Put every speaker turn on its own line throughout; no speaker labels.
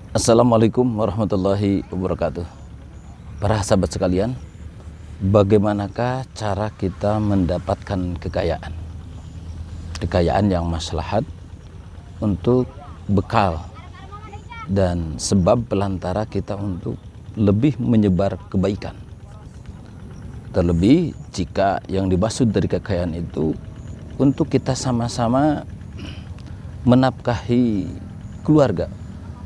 Assalamualaikum warahmatullahi wabarakatuh. Para sahabat sekalian, bagaimanakah cara kita mendapatkan kekayaan? Kekayaan yang maslahat untuk bekal dan sebab pelantara kita untuk lebih menyebar kebaikan. Terlebih jika yang dimaksud dari kekayaan itu untuk kita sama-sama menafkahi keluarga,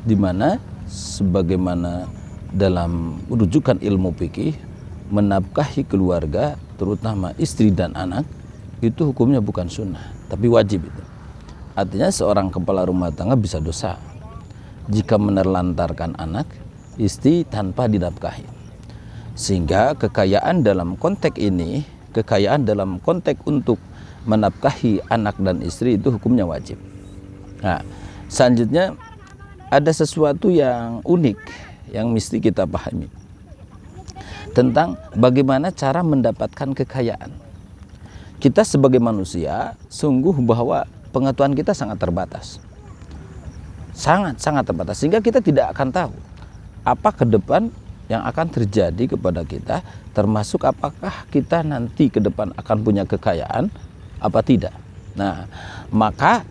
di mana sebagaimana dalam rujukan ilmu fikih, menafkahi keluarga terutama istri dan anak itu hukumnya bukan sunnah tapi wajib. Itu artinya seorang kepala rumah tangga bisa dosa jika menelantarkan anak istri tanpa dinafkahi. Sehingga kekayaan dalam konteks ini, kekayaan dalam konteks untuk menafkahi anak dan istri itu hukumnya wajib. Nah, selanjutnya ada sesuatu yang unik yang mesti kita pahami tentang bagaimana cara mendapatkan kekayaan. Kita sebagai manusia sungguh bahwa pengetahuan kita sangat terbatas. Sangat terbatas, sehingga kita tidak akan tahu apa ke depan yang akan terjadi kepada kita, termasuk apakah kita nanti ke depan akan punya kekayaan apa tidak. Nah, maka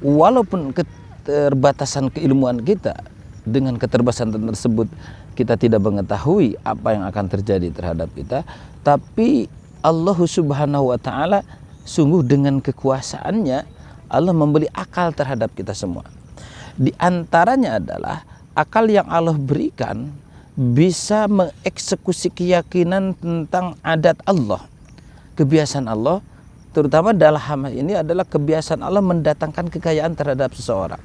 walaupun keterbatasan keilmuan kita, dengan keterbatasan tersebut kita tidak mengetahui apa yang akan terjadi terhadap kita, tapi Allah Subhanahu wa taala sungguh dengan kekuasaannya Allah memberi akal terhadap kita semua. Di antaranya adalah akal yang Allah berikan bisa mengeksekusi keyakinan tentang adat Allah, kebiasaan Allah, terutama dalam hal ini adalah kebiasaan Allah mendatangkan kekayaan terhadap seseorang.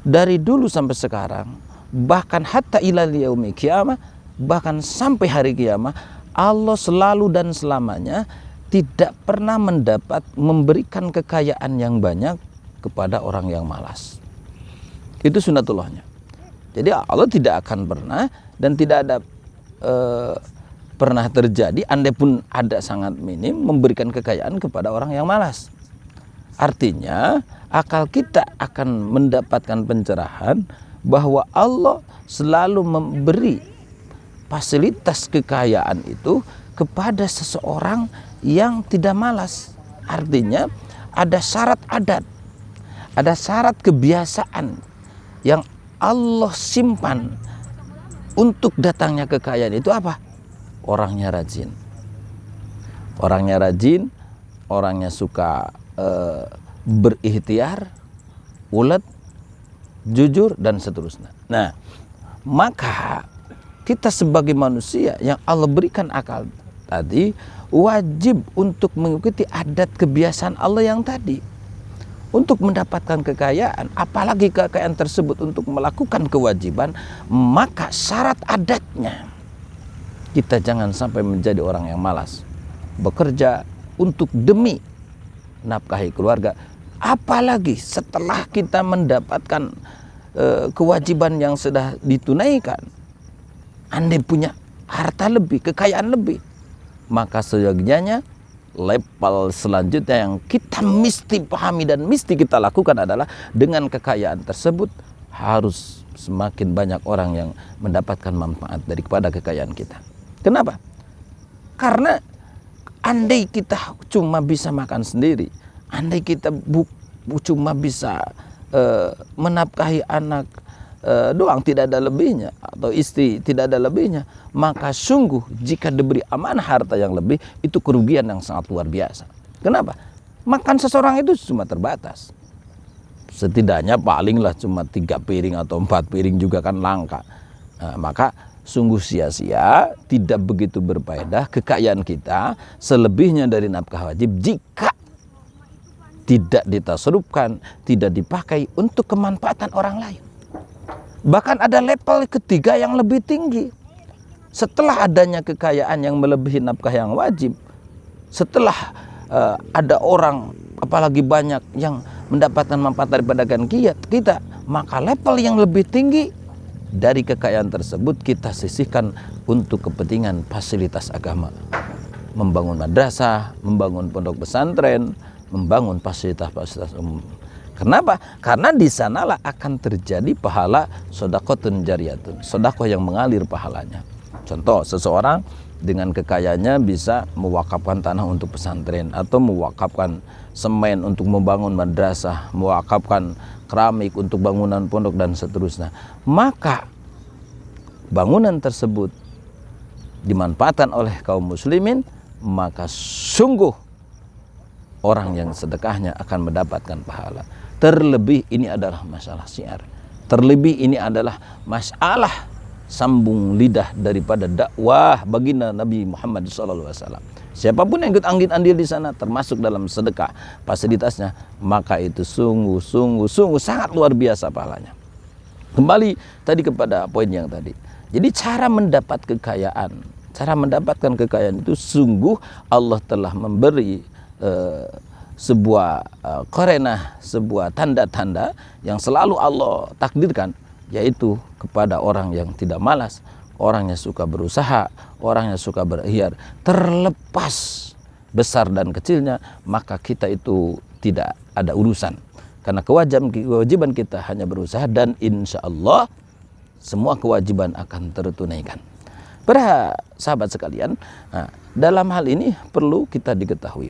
Dari dulu sampai sekarang, bahkan hatta ilal yaumil qiyamah, bahkan sampai hari kiamat, Allah selalu dan selamanya tidak pernah memberikan kekayaan yang banyak kepada orang yang malas. Itu sunnatullahnya. Jadi Allah tidak akan pernah dan tidak ada pernah terjadi, andai pun ada sangat minim, memberikan kekayaan kepada orang yang malas. Artinya akal kita akan mendapatkan pencerahan bahwa Allah selalu memberi fasilitas kekayaan itu kepada seseorang yang tidak malas. Artinya ada syarat adat, ada syarat kebiasaan yang Allah simpan untuk datangnya kekayaan itu apa? Orangnya rajin. Orangnya rajin, orangnya suka berikhtiar, ulet, jujur, dan seterusnya. Nah, maka kita sebagai manusia yang Allah berikan akal tadi wajib untuk mengikuti adat kebiasaan Allah yang tadi untuk mendapatkan kekayaan, apalagi kekayaan tersebut untuk melakukan kewajiban, maka syarat adatnya kita jangan sampai menjadi orang yang malas bekerja untuk demi nafkahi keluarga, apalagi setelah kita mendapatkan kewajiban yang sudah ditunaikan. Andai punya harta lebih, kekayaan lebih, maka seyogianya level selanjutnya yang kita mesti pahami dan mesti kita lakukan adalah dengan kekayaan tersebut harus semakin banyak orang yang mendapatkan manfaat daripada kekayaan kita. Kenapa? Karena andai kita cuma bisa makan sendiri, andai kita cuma bisa menafkahi anak doang, tidak ada lebihnya, atau istri tidak ada lebihnya, maka sungguh jika diberi amanah harta yang lebih, itu kerugian yang sangat luar biasa. Kenapa? Makan seseorang itu cuma terbatas. Setidaknya palinglah cuma 3 piring atau 4 piring juga kan langka. Nah, maka sungguh sia-sia, tidak begitu berfaedah kekayaan kita selebihnya dari nafkah wajib jika tidak ditasarrufkan, tidak dipakai untuk kemanfaatan orang lain. Bahkan ada level ketiga yang lebih tinggi. Setelah adanya kekayaan yang melebihi nafkah yang wajib, setelah ada orang apalagi banyak yang mendapatkan manfaat daripada kita, maka level yang lebih tinggi dari kekayaan tersebut kita sisihkan untuk kepentingan fasilitas agama. Membangun madrasah, membangun pondok pesantren, membangun fasilitas-fasilitas umum. Kenapa? Karena di sanalah akan terjadi pahala sedekahun jariyatun, sedekah yang mengalir pahalanya. Contoh, seseorang dengan kekayaannya bisa mewakafkan tanah untuk pesantren, atau mewakafkan semen untuk membangun madrasah, mewakafkan keramik untuk bangunan pondok dan seterusnya. Maka bangunan tersebut dimanfaatkan oleh kaum muslimin, maka sungguh orang yang sedekahnya akan mendapatkan pahala. Terlebih ini adalah masalah syiar. Terlebih ini adalah masalah sambung lidah daripada dakwah baginda Nabi Muhammad SAW. Siapapun yang ikut andil di sana, termasuk dalam sedekah fasilitasnya, maka itu sungguh sangat luar biasa pahalanya. Kembali tadi kepada poin yang tadi. Jadi cara mendapatkan kekayaan itu sungguh Allah telah memberi sebuah korenah, sebuah tanda-tanda yang selalu Allah takdirkan, yaitu kepada orang yang tidak malas, orang yang suka berusaha, orang yang suka berikhtiar, terlepas besar dan kecilnya, maka kita itu tidak ada urusan. Karena kewajiban kita hanya berusaha, dan insya Allah semua kewajiban akan tertunaikan. Para sahabat sekalian, dalam hal ini perlu kita diketahui,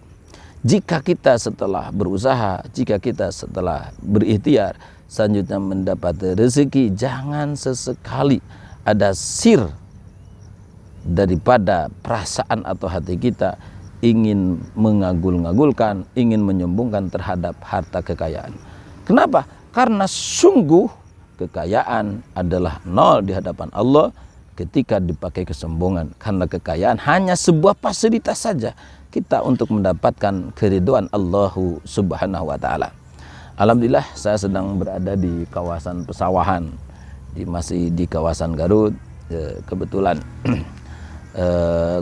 jika kita setelah berusaha, jika kita setelah berikhtiar, selanjutnya mendapat rezeki, jangan sesekali ada sir daripada perasaan atau hati kita ingin mengagul-ngagulkan, ingin menyombongkan terhadap harta kekayaan. Kenapa? Karena sungguh kekayaan adalah nol di hadapan Allah ketika dipakai kesombongan. Karena kekayaan hanya sebuah fasilitas saja kita untuk mendapatkan keridhaan Allah Subhanahu wa taala. Alhamdulillah saya sedang berada di kawasan pesawahan, masih di kawasan Garut. Kebetulan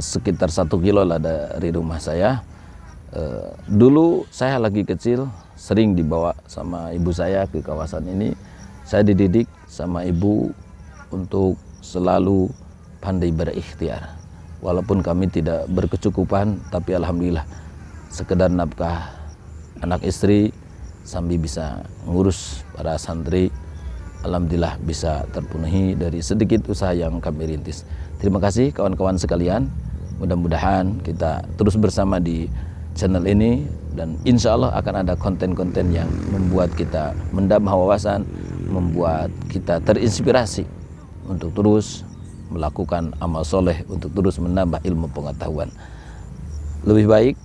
sekitar 1 kilo lah dari rumah saya. Dulu saya lagi kecil sering dibawa sama ibu saya ke kawasan ini. Saya dididik sama ibu untuk selalu pandai berikhtiar. Walaupun kami tidak berkecukupan, tapi alhamdulillah sekedar nafkah anak istri sambil bisa ngurus para santri, alhamdulillah bisa terpenuhi dari sedikit usaha yang kami rintis. Terima kasih kawan-kawan sekalian. Mudah-mudahan kita terus bersama di channel ini, dan insya Allah akan ada konten-konten yang membuat kita menambah wawasan, membuat kita terinspirasi untuk terus melakukan amal soleh, untuk terus menambah ilmu pengetahuan. Lebih baik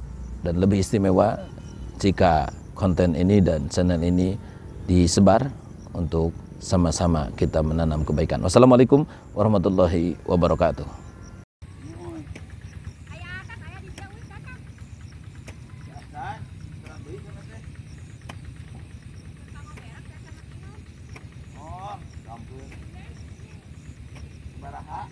dan lebih istimewa jika konten ini dan channel ini disebar untuk sama-sama kita menanam kebaikan. Wassalamualaikum warahmatullahi wabarakatuh. Oh, ampun. Baraha.